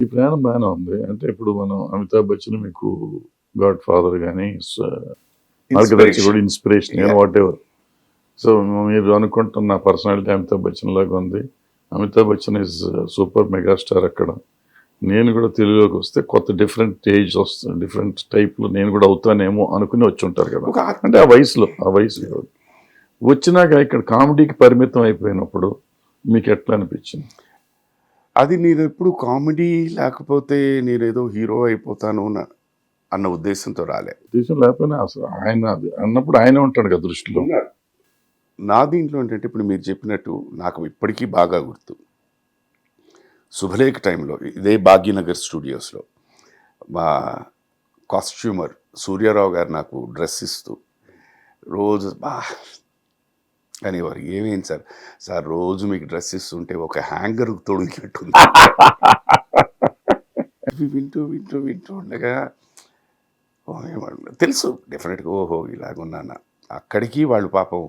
ఈ ప్రయాణం బాగానే ఉంది. అంటే ఇప్పుడు మనం అమితాబ్ బచ్చన్ మీకు గాడ్ ఫాదర్ గాని, మార్గదర్శి కూడా ఇన్స్పిరేషన్ గాని వాటెవర్. సో మీరు అనుకుంటున్న పర్సనాలిటీ అమితాబ్ బచ్చన్ లాగా ఉంది. Amitabh Bachchan is super megastar అక్కడ. నేను కూడా తెలుగులోకి వస్తే కొత్త డిఫరెంట్ ఏజ్ వస్తుంది, డిఫరెంట్ టైప్లో నేను కూడా అవుతానేమో అనుకుని వచ్చి ఉంటారు కదా. అంటే ఆ వయసులో వచ్చినాక ఇక్కడ కామెడీకి పరిమితం అయిపోయినప్పుడు మీకు ఎట్లా అనిపించింది? అది నేను ఎప్పుడు కామెడీ లేకపోతే నేనేదో హీరో అయిపోతాను అన్న ఉద్దేశంతో రాలే. ఉద్దేశం లేకపోయినా అసలు ఆయన అది అన్నప్పుడు ఆయనే ఉంటాడు కదా దృష్టిలో. నా దీంట్లో ఏంటంటే ఇప్పుడు మీరు చెప్పినట్టు నాకు ఇప్పటికీ బాగా గుర్తు, శుభలేఖ టైంలో ఇదే భాగ్యనగర్ స్టూడియోస్లో మా కాస్ట్యూమర్ సూర్యారావు గారు నాకు డ్రెస్ ఇస్తూ రోజు అనేవారు, ఏమేంటి సార్ రోజు మీకు డ్రెస్ ఇస్తుంటే ఒక హ్యాంగర్ తొడిగినట్టుంది. వింటూ వింటూ వింటూ ఉండగా తెలుసు డెఫినెట్గా ఓహో ఇలాగున్నాను. అక్కడికి వాళ్ళు పాపం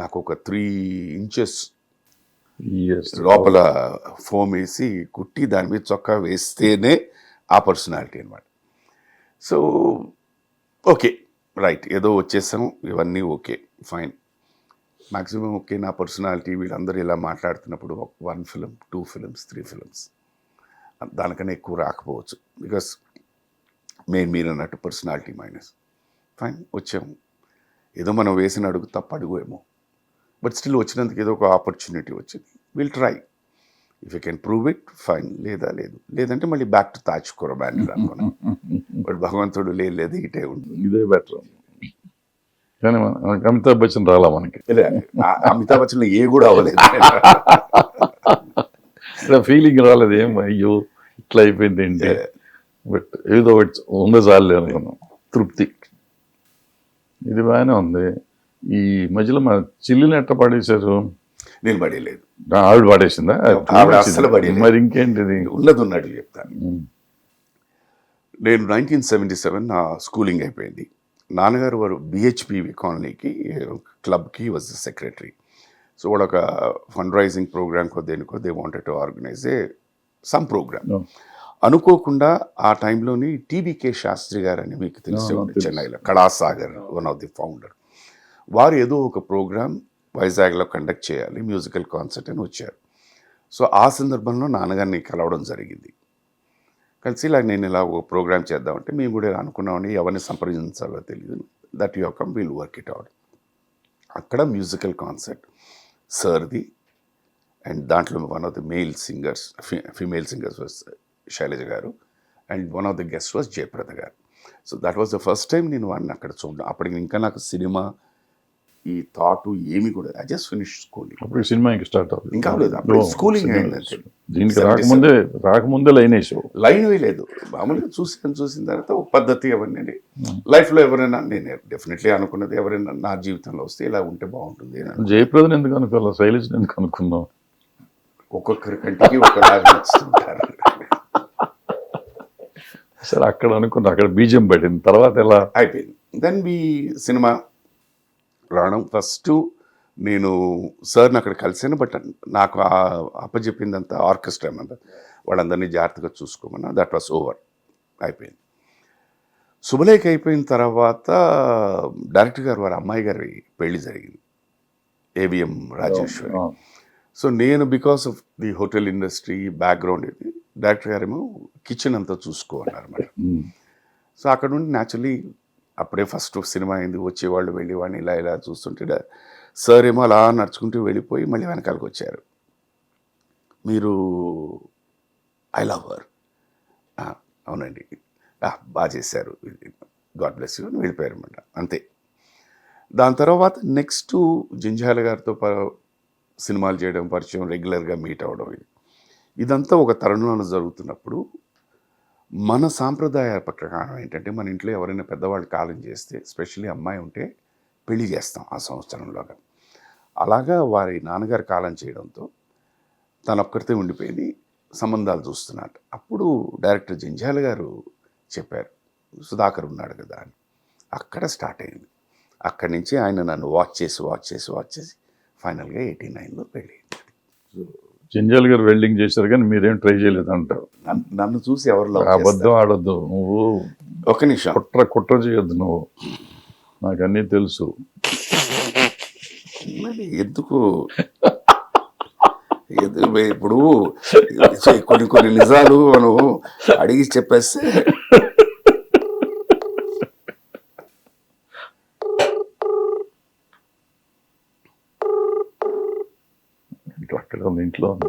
నాకు ఒక 3 ఇంచెస్ లోపల ఫోమ్ వేసి కుట్టి దాని మీద చొక్కా వేస్తేనే ఆ పర్సనాలిటీ అనమాట. సో ఓకే రైట్, ఏదో వచ్చేసాం, ఇవన్నీ ఓకే ఫైన్, మ్యాక్సిమం ఓకే. నా పర్సనాలిటీ వీళ్ళందరూ ఇలా మాట్లాడుతున్నప్పుడు 1 ఫిలిం 2 ఫిలిమ్స్ 3 ఫిలిమ్స్ దానికన్నా ఎక్కువ రాకపోవచ్చు, బికాస్ మీరు అన్నట్టు పర్సనాలిటీ మైనస్. ఫైన్, వచ్చాము, ఏదో మనం వేసిన అడుగు తప్ప అడుగు ఏమో, బట్ స్టిల్ వచ్చినందుకు ఏదో ఒక ఆపర్చునిటీ వచ్చింది. Will try, if you can prove it fine, లేదంటే మళ్ళీ బ్యాక్ టు తాజ్ కుర్బాన్ అనుకున్నాను. బట్ భగవంతుడు లేదు ఇటే ఉంటుంది, ఇదే బెటర్. కానీ అమితాబ్ బచ్చన్ రాలా మనకి. అమితాబ్ బచ్చన్ ఏ కూడా అవ్వలేదు, ఫీలింగ్ రాలేదు, ఏం అయ్యో ఇట్లా అయిపోయింది ఏంటి, బట్ ఏదో ఉందో చాలే అనుకున్నాం, తృప్తి. ఇది బాగానే ఉంది. ఈ మధ్యలో మన చిల్లిని ఎట్ట పాడేశారు? నేను పడేయలేదు, ఆవిడ పాడేసిందా? అసలు పడేయలేదు. మరి ఇంకేంటిది? ఉన్నట్టు చెప్తాను. నేను 1977 నా స్కూలింగ్ అయిపోయింది. నాన్నగారు వారు బిహెచ్పివి కాలనీకి క్లబ్కి వాజ్ ద సెక్రటరీ. సో వాడు ఒక ఫండ్ రైజింగ్ ప్రోగ్రామ్కో దేనికో they wanted to organise some programme. అనుకోకుండా ఆ టైంలోని టీబీకే శాస్త్రి గారు అని మీకు తెలిసే ఉంది, చెన్నైలో Kalasagar one of the founder. వారు ఏదో ఒక ప్రోగ్రామ్ వైజాగ్లో కండక్ట్ చేయాలి, మ్యూజికల్ కాన్సర్ట్ అని వచ్చారు. సో ఆ సందర్భంలో నాన్నగారిని కలవడం జరిగింది. కలిసి నేను ఇలా ఒక ప్రోగ్రామ్ చేద్దామంటే మేము కూడా అనుకున్నామని, ఎవరిని సంప్రదించాలో తెలియదు. That you come will work it out. అక్కడ మ్యూజికల్ కాన్సర్ట్ సార్ది, అండ్ దాంట్లో one of the female singers was Shailaja గారు, and one of the guest was Jayaprada గారు. So that was the first time నేను వాడిని అక్కడ చూడడం. అప్పటికి ఇంకా నాకు సినిమా ఈ థాట్ ఏమి కూడా, ఐ జస్ట్ ఫినిష్ స్కూలింగ్. అప్పుడు సినిమా ఇంకా స్టార్ట్ అవుతుంది, ఇంకా లేదు, అప్పుడు స్కూలింగ్ అయిందంటే. దీనికి రాకముందే లైన్ వేసావు? లైన్ వేయలేదు, మామూలుగా చూసిన తర్వాత ఒక పద్ధతి అవన్నీ. లైఫ్లో ఎవరైనా, నేను డెఫినెట్లీ అనుకున్నది ఎవరైనా నా జీవితంలో వస్తే ఇలా ఉంటే బాగుంటుంది. జయప్రదను ఎందుకు అనుకోవాలి, శైలజను ఎందుకు అనుకున్నావు? ఒక్కొక్కరి కంటికి ఒకలాగా నచ్చుతుంటారు. సరే, అక్కడ అనుకున్నా, అక్కడ బీజం పడింది, తర్వాత ఎలా అయిపోయింది. దెన్ సినిమా రావడం. ఫస్ట్ నేను సార్ని అక్కడ కలిసాను, బట్ నాకు అప్పచెప్పిందంతా ఆర్కెస్ట్రా అంతా వాళ్ళందరినీ జాగ్రత్తగా చూసుకోమన్నా. దట్ వాస్ ఓవర్, అయిపోయింది. శుభలేఖ అయిపోయిన తర్వాత డైరెక్టర్ గారు వారి అమ్మాయి గారి పెళ్లి జరిగింది, ఏవిఎం రాజేశ్వరి. సో నేను because of the hotel industry background ఇది, డైరెక్టర్ గారేమో కిచెన్ అంతా చూసుకోవాలన్నారు అన్నమాట. సో అక్కడ నుండి న్యాచురలీ అప్పుడే ఫస్ట్ సినిమా అయింది, వచ్చేవాళ్ళు వెళ్ళేవాడిని ఇలా చూస్తుంటే సార్ ఏమో అలా నడుచుకుంటూ వెళ్ళిపోయి మళ్ళీ వెనకాలకు వచ్చారు. మీరు ఐ లవ్ హర్, అవునండి, బాగా చేశారు, గాడ్ బ్లెస్ యూ అని వెళ్ళిపోయారు అన్నమాట, అంతే. దాని తర్వాత నెక్స్ట్ జంజాల గారితో సినిమాలు చేయడం, పరిచయం, రెగ్యులర్గా మీట్ అవ్వడం, ఇదంతా ఒక తరుణంలో జరుగుతున్నప్పుడు మన సాంప్రదాయ ప్రకారం ఏంటంటే, మన ఇంట్లో ఎవరైనా పెద్దవాళ్ళు కాలం చేస్తే, ఎస్పెషల్లీ అమ్మాయి ఉంటే పెళ్లి చేస్తాం ఆ సంవత్సరంలోగా. అలాగా వారి నాన్నగారు కాలం చేయడంతో తను ఒక్కరితే ఉండిపోయింది, సంబంధాలు చూస్తున్నట్టు. అప్పుడు డైరెక్టర్ జంజాల గారు చెప్పారు, సుధాకర్ ఉన్నాడు కదా అని. అక్కడ స్టార్ట్ అయింది. అక్కడి నుంచి ఆయన నన్ను వాచ్ చేసి ఫైనల్గా 89లో పెళ్ళి. జంజాల్ గారు వెల్డింగ్ చేశారు కానీ మీరేం ట్రై చేయలేదు అంటారు. నన్ను చూసి ఎవరు లవ్ అబద్ధం ఆడొద్దు, నువ్వు ఒక నిమిషం కుట్ర చేయొద్దు, నువ్వు నాకు అన్నీ తెలుసు. మరి ఎందుకు ఇప్పుడు కొన్ని నిజాలు మనం అడిగి చెప్పేస్తే అక్కడ ఉంది, ఇంట్లో ఉంది.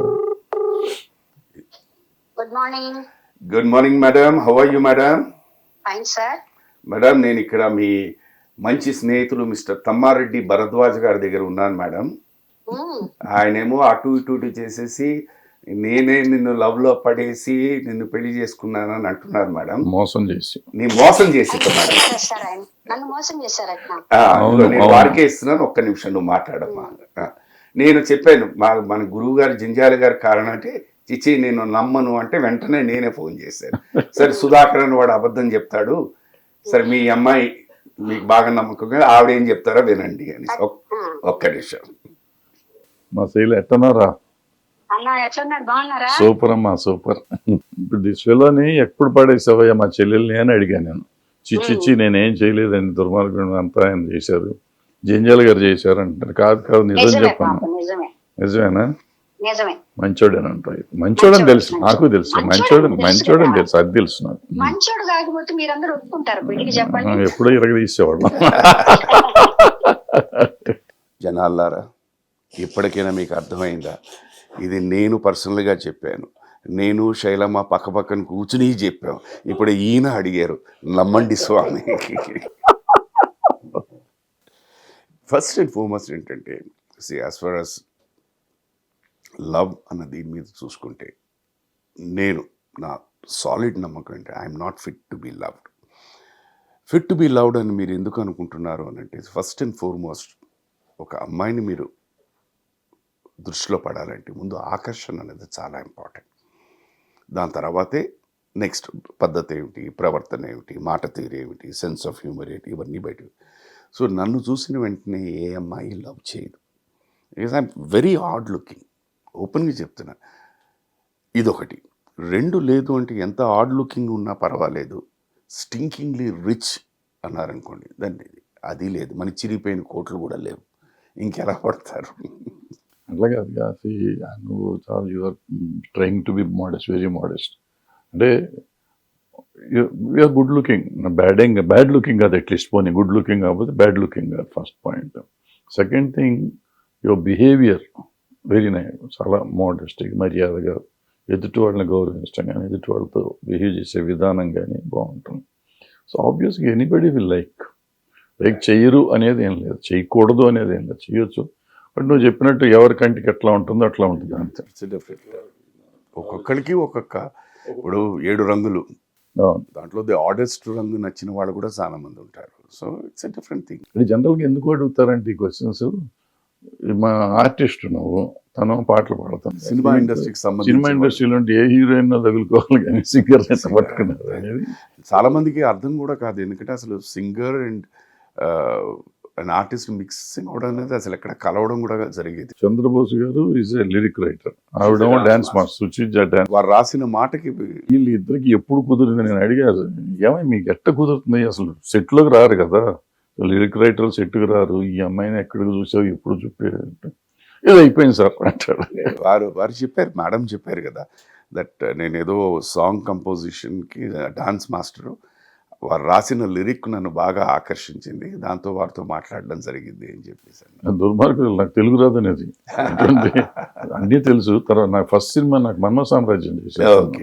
Good morning. Good morning madam, how are you madam? Fine sir. Madam నేను ఇక్కడ మీ మంచి స్నేహితులు మిస్టర్ తమ్మారెడ్డి భరద్వాజ్ గారి దగ్గర ఉన్నాను మేడం. ఆయనేమో అటు ఇటు చేసేసి నేనే నిన్ను లవ్ లో పడేసి నిన్ను పెళ్లి చేసుకున్నానని అంటున్నారు మేడం. మోసం చేసి మోసం చేసి నన్ను మోసం చేశారట. నేను వారికే ఇస్తున్నాను, ఒక్క నిమిషం నువ్వు మాట్లాడమ్మా. నేను చెప్పాను మన గురువు గారు జంజాల గారి కారణం అంటే చిచి నేను నమ్మను అంటే వెంటనే నేనే ఫోన్ చేశాను. సరే సుధాకర్ అని వాడు అబద్ధం చెప్తాడు, సరే మీ అమ్మాయి మీకు బాగా నమ్మకం ఆవిడ ఏం చెప్తారో వినండి అని. ఒక్క నిమిషం. మా శైలి ఎట్టన్నారా? బాగున్నారా? సూపర్ అమ్మా, సూపర్. ఇప్పుడు దిశలోని ఎప్పుడు పడేసావయ్యా మా చెల్లెల్ని అని అడిగాను నేను. చిచ్చిచ్చి నేనేం చేయలేదండి, దుర్మార్గుడు అంతా ఆయన చేశారు, జంజాల్ గారు చేశారు అంటారు. కాదు నిజం చెప్పాను. నిజమేనా? మంచోడేనంట. మంచోడని తెలుసు, నాకు తెలుసు. మంచోడని తెలుసు, అది తెలుసు నాకు. మంచోడు కాకపోతే మీరందరూ ఒప్పుకుంటారు, బిడ్డకి చెప్పండి. ఎప్పుడో ఇరగదీసేవాళ్ళం. జనాల్లారా, ఇప్పటికైనా మీకు అర్థమైందా? ఇది నేను పర్సనల్గా చెప్పాను, నేను శైలమ్మ పక్క పక్కన కూర్చుని చెప్పాం. ఇప్పుడు ఈయన అడిగారు, నమ్మండి స్వామి. ఫస్ట్ అండ్ ఫార్మోస్ట్ ఏంటంటే యాజ్ ఫార్ యాజ్ లవ్ అన్న దీని మీద చూసుకుంటే నేను నా సాలిడ్ నమ్మకం అంటే I'm not fit to be loved. Fit to be loved అని మీరు ఎందుకు అనుకుంటున్నారు అని అంటే ఫస్ట్ అండ్ ఫార్మోస్ట్ ఒక అమ్మాయిని మీరు దృష్టిలో పడాలంటే ముందు ఆకర్షణ అనేది చాలా ఇంపార్టెంట్. దాని తర్వాతే నెక్స్ట్ పద్ధతి ఏమిటి, ప్రవర్తన ఏమిటి, మాట తీరు ఏమిటి, సెన్స్ ఆఫ్ హ్యూమర్ ఏంటి, ఇవన్నీ బయట. సో నన్ను చూసిన వెంటనే ఏ అమ్మాయి లవ్ చేయదు. Because I'm very hard looking, ఓపెన్గా చెప్తున్నా. ఇదొకటి. రెండు లేదు అంటే ఎంత హార్డ్ లుకింగ్ ఉన్నా పర్వాలేదు, స్టింకింగ్లీ రిచ్ అన్నారనుకోండి దాన్ని అది లేదు. మన చిరిగిపోయిన కోట్లు కూడా లేవు, ఇంకెలా పడతారు? అట్లా కాదు, నువ్వు చాలా you're trying to be modest, very modest. అంటే you're good looking, bad looking కాదు, అట్లీస్ట్ పోనీ గుడ్ లుకింగ్ కాకపోతే బ్యాడ్ లుకింగ్ కాదు, first point. Second thing your behaviour very nice, చాలా మోడెస్ట్గా మర్యాదగా ఎదుటి వాళ్ళని గౌరవించడం కానీ ఎదుటి వాళ్ళతో బిహేవ్ చేసే విధానం కానీ బాగుంటుంది. సో ఆబ్వియస్గా ఎనీబడి విల్ లైక్ చెయ్యరు అనేది ఏం లేదు, చేయకూడదు అనేది ఏం లేదు, చేయొచ్చు. బట్ నువ్వు చెప్పినట్టు ఎవరి కంటికి ఎట్లా ఉంటుందో అట్లా ఉంటుంది అంతే. ఒక్కొక్కరికి ఒక్కొక్క, ఇప్పుడు 7 రంగులు, దాంట్లో ది ఆడెస్ట్ రంగు నచ్చిన వాళ్ళు కూడా చాలా మంది ఉంటారు. So it's a different thing. ఇది జనరల్గా ఎందుకు అడుగుతారంటే ఈ క్వశ్చన్స్, మా ఆర్టిస్ట్ నువ్వు, తను పాటలు పాడతాను, సినిమా ఇండస్ట్రీకి సంబంధించి సినిమా ఇండస్ట్రీలో ఏ హీరోయిన్ తగులుకోవాలి కానీ సింగర్ పట్టుకున్నారు అనేది చాలా మందికి అర్థం కూడా కాదు. ఎందుకంటే అసలు singer and and artist mixing అవడం అనేది అసలు ఎక్కడ కలవడం కూడా జరిగేది. చంద్రబోస్ గారు ఈజ్ ఏ లిరిక్ రైటర్, ఆవిడేమో డాన్స్ మాస్టర్, సుచిత్ర డాన్స్. వారు రాసిన మాటకి వీళ్ళు ఇద్దరికి ఎప్పుడు కుదిరింది నేను అడిగాను, ఏమై మీకు ఎట్ట కుదురుతుంది, అసలు సెట్లోకి రారు కదా లిరిక్ రైటర్, సెట్కి రారు, ఈ అమ్మాయిని ఎక్కడికి చూసావు ఎప్పుడు చెప్పారంటే ఏదో అయిపోయింది సార్ అంటాడు. వారు చెప్పారు, మేడం చెప్పారు కదా, దట్ నేను ఏదో సాంగ్ కంపోజిషన్కి డాన్స్ మాస్టరు, వారు రాసిన లిరిక్ నన్ను బాగా ఆకర్షించింది, దాంతో వారితో మాట్లాడడం జరిగింది అని చెప్పేసి. దుర్మార్గులు, నాకు తెలుగు రాదు అనేది అన్నీ తెలుసు. తర్వాత నాకు ఫస్ట్ సినిమా నాకు మన్మ సామ్రాజ్యం చేశాను,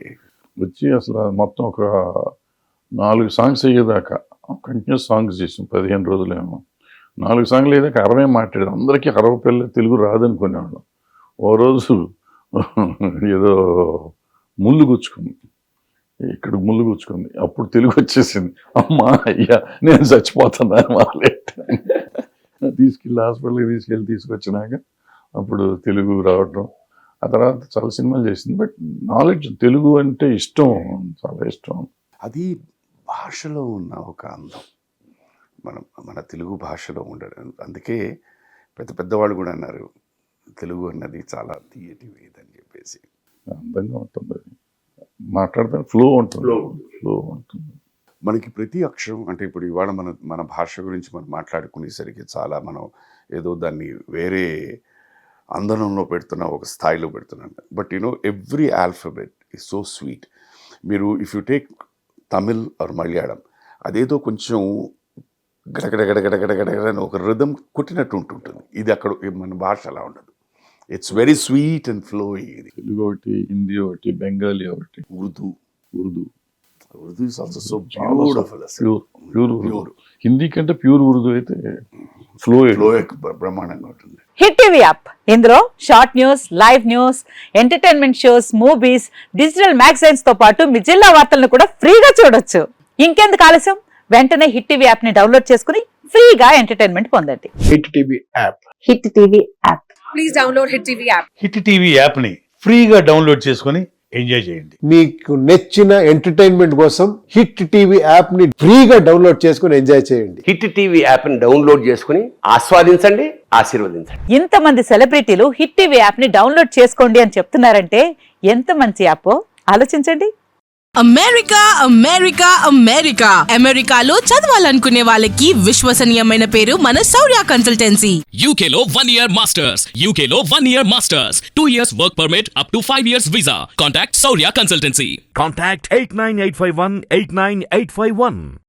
వచ్చి అసలు మొత్తం ఒక 4 సాంగ్స్ అయ్యేదాకా కంటిన్యూస్ సాంగ్స్ చేసాం, 15 రోజులేమో. 4 సాంగ్లు అయ్యేదాకా 60 మాట్లాడారు, అందరికీ 60 పిల్లలు తెలుగు రాదనుకునేవాళ్ళం. ఓ రోజు ఏదో ముళ్ళు గుచ్చుకుంది, ఇక్కడ ముళ్ళు గుచ్చుకుంది, అప్పుడు తెలుగు వచ్చేసింది. అమ్మా అయ్యా నేను చచ్చిపోతున్నా వాళ్ళే తీసుకెళ్ళి హాస్పిటల్కి తీసుకొచ్చినాక అప్పుడు తెలుగు రావటం. ఆ తర్వాత చాలా సినిమాలు చేసింది. బట్ నాలెడ్జ్, తెలుగు అంటే ఇష్టం, చాలా ఇష్టం. అది భాషలో ఉన్న ఒక అందం, మన తెలుగు భాషలో ఉండడం. అందుకే పెద్దవాళ్ళు కూడా అన్నారు తెలుగు అన్నది చాలా తీయటి వేదని చెప్పి. అనేసి. అందంగా ఉంటుంది, మాట్లాడితే ఫ్లో ఉంటుంది, ఫ్లో ఉంటుంది. మనకి ప్రతి అక్షరం అంటే ఇప్పుడు ఇవాళ మన భాష గురించి మనం మాట్లాడుకునేసరికి చాలా మనం ఏదో దాన్ని వేరే అందనంలో పెడుతున్నా, ఒక స్థాయిలో పెడుతున్నాం. But every alphabet is so sweet. మీరు if you take Tamil or Malayalam, అదేదో కొంచెం గడగడగడగడగడగడ అని ఒక రిథం కొట్టినట్టు ఉంటుంటుంది. ఇది అక్కడ మన భాష అలా ఉండదు. It's very sweet and flowing. ఇది తెలుగు ఒకటి, హిందీ ఒకటి, బెంగాలీ ఒకటి, Urdu Urdu is also so beautiful. Pure Hindi కంటే ప్యూర్ ఉర్దూ అయితే ఫ్లో బ్రహ్మాండంగా ఉంటుంది. హిట్ టీవీ యాప్, ఇందులో short news, live news, entertainment shows, movies, digital magazines తో పాటు మీ జిల్లా వార్తలను కూడా ఫ్రీగా చూడొచ్చు. ఇంకెందుకు ఆలస్యం, వెంటనే హిట్ టీవీ యాప్ ని డౌన్లోడ్ చేసుకుని ఫ్రీగా ఎంటర్టైన్మెంట్ పొందండి. Hit TV app. Hit TV app. Please download Hit TV app. Hit TV యాప్ని ఫ్రీగా డౌన్లోడ్ చేసుకొని ఎంజాయ్ చేయండి. మీకు నచ్చిన ఎంటర్టైన్మెంట్ కోసం హిట్ టీవీ యాప్ ని ఫ్రీగా డౌన్లోడ్ చేసుకుని ఎంజాయ్ చేయండి. హిట్ టీవీ యాప్ని డౌన్లోడ్ చేసుకుని ఆస్వాదించండి, ఆశీర్వదించండి. ఇంతమంది సెలబ్రిటీలు హిట్ టీవీ యాప్ ని డౌన్లోడ్ చేసుకోండి అని చెప్తున్నారంటే ఎంత మంచి యాప్ ఆలోచించండి. అమెరికా అమెరికా అమెరికా అమెరికాలో చదవాలనుకునే వాళ్ళకి విశ్వసనీయమైన పేరు మన శౌర్య కన్సల్టెన్సీ. UK లో 1 year masters. UK లో 1 year masters. 2 years work permit up to 5 years visa. Contact Saurya Consultancy. Contact 89851 89851.